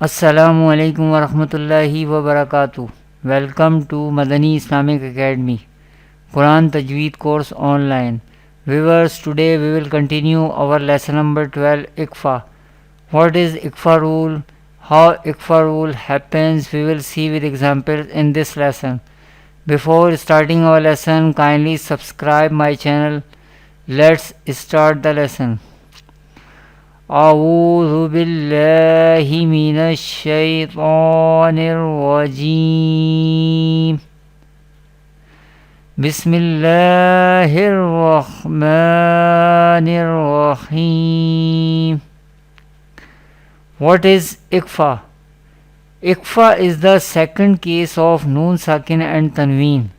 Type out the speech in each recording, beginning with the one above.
Assalamu alaikum wa rahmatullahi wa barakatuh. Welcome to Madani Islamic Academy Quran Tajweed course online. Viewers, today we will continue our lesson number 12 Iqfa. What is Iqfa rule? How Iqfa rule happens? We will see with examples in this lesson. Before starting our lesson, kindly subscribe my channel. Let's start the lesson. أعوذ بالله من الشيطان الرجيم بسم الله الرحمن الرحيم. What is Iqfa? Iqfa is the second case of Noon Sakin and Tanween.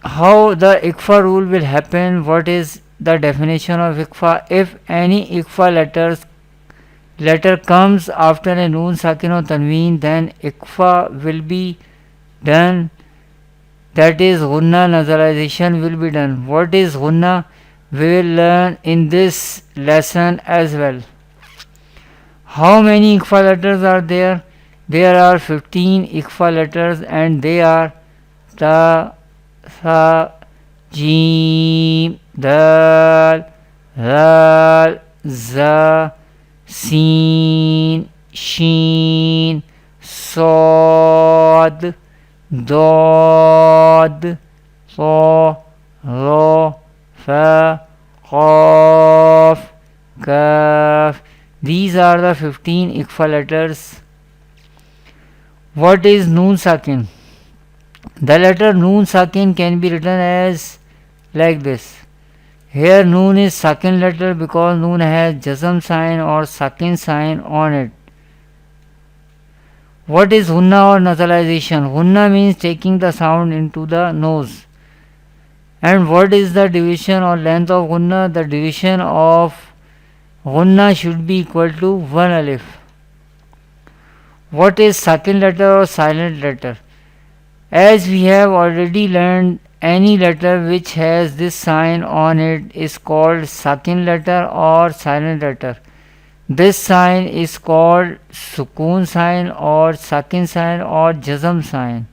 How the Iqfa rule will happen? What is the definition of Iqfa? If any Iqfa letter comes after a Noon Sakin or Tanween, then Iqfa will be done, that is Ghunna nasalization will be done. What is Ghunna? We will learn in this lesson as well. How many Iqfa letters are there? There are 15 Iqfa letters and they are Ta, Tha, Jim, Dal, Ral, Za, Sin, Shin, Sod, Dod, So, Ro, Fa, Qaf, Kaf. These are the 15 Iqfa letters. What is Noon Sakin? The letter Noon Sakin can be written as like this. Here Noon is Sakin letter because Noon has Jazm sign or Sakin sign on it. What is Hunna or nasalization? Hunna means taking the sound into the nose. And what is the division or length of Hunna? The division of Hunna should be equal to 1 alif. What is Sakin letter or silent letter? As we have already learned, any letter which has this sign on it is called Sakin letter or silent letter. This sign is called Sukoon sign or Sakin sign or Jazm sign.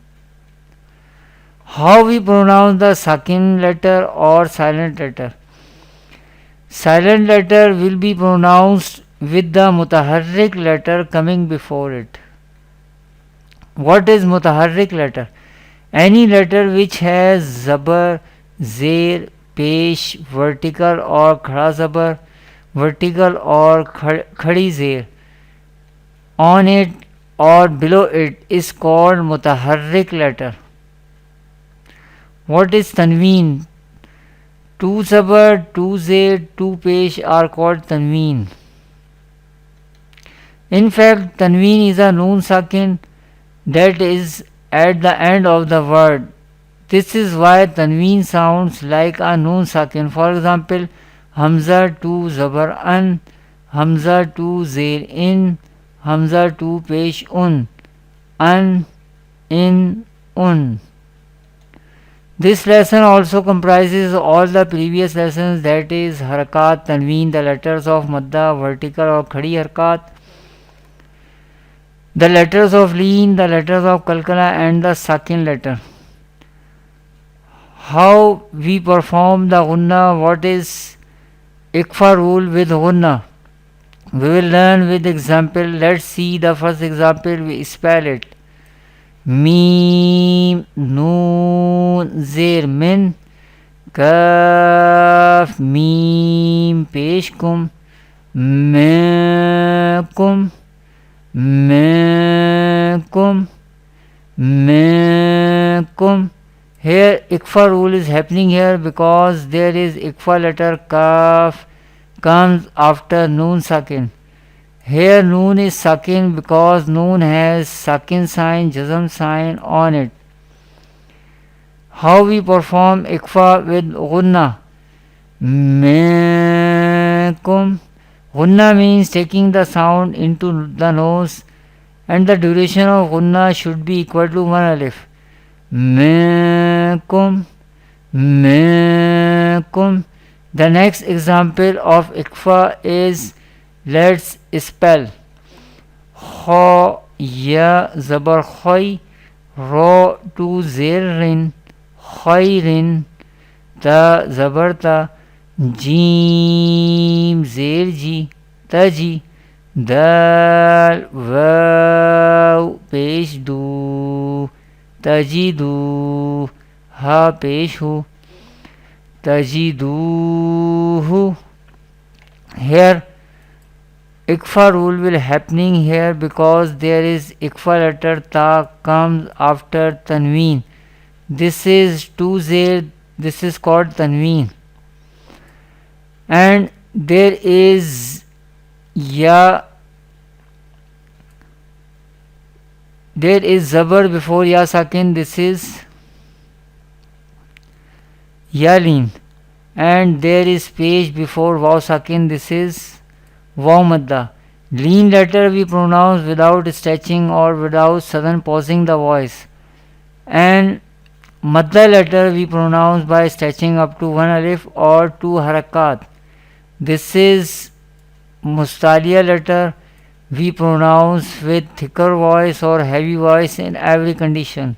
How we pronounce the Sakin letter or silent letter? Silent letter will be pronounced with the Mutaharrik letter coming before it. What is Mutaharrik letter? Any letter which has Zabar, Zer, Pesh, vertical or Khada Zabar, vertical or Khadi Zer on it or below it is called Mutaharrik letter. What is Tanween? 2 Zabar, 2 Zer, 2 Pesh are called Tanween. In fact, Tanween is a Noon Sakin that is at the end of the word. This is why Tanween sounds like a Noon Sakin. For example, Hamza to Zabar An, Hamza to Zer In, Hamza to Pesh Un, An, In, Un. This lesson also comprises all the previous lessons, that is Harakat, Tanween, the letters of Madda, vertical or Khadi Harakat, the letters of Leen, the letters of Kalkala and the Sakin letter. How we perform the Ghunna? What is Iqfa rule with Ghunna? We will learn with example. Let's see the first example. We spell it. Mim, Noon, Zer, Min, Kaf, Mim, Pesh, Kum, Mekum, Mekum, Mekum. Here Iqfa rule is happening here because there is Iqfa letter Kaf comes after Noon Sakin. Here Noon is Sakin because Noon has Sakin sign, Jazm sign on it. How we perform Iqfa with Ghunna? Mekum. Ghunna means taking the sound into the nose and the duration of Ghunna should be equal to 1 alif. Mekum, Mekum. The next example of ikfa is, let's spell. Kho ya zabar khoy, ro to zerin, khairin, ta zabar ta, jim zer ji, taji, dal waw pesh du, tajidu, ha pesh hu, tajiduhu. Here ikfa rule will happening here because there is ikfa letter ta comes after tanween. This is two zer, this is called tanween, and there is ya, there is zabar before ya sakin, this is yalin, and there is page before waw sakin, this is waw madda. Lean letter we pronounce without stretching or without sudden pausing the voice, and madda letter we pronounce by stretching up to one alif or two harakat. This is mustaliya letter we pronounce with thicker voice or heavy voice in every condition.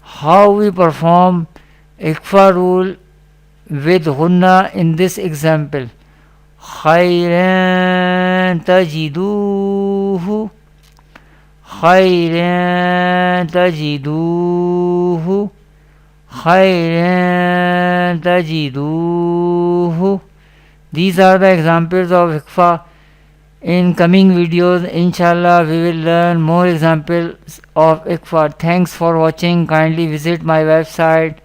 How we perform ikfa rule with hunna in this example? Khairan tajiduhu, khairan tajiduhu, khairan tajiduhu. These are the examples of ikfa. In coming videos, inshallah, we will learn more examples of ikfa. Thanks for watching. Kindly visit my website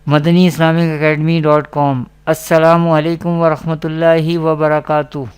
madaniislamicacademy.com. Assalamu alaikum wa rahmatullahi wa barakatuh.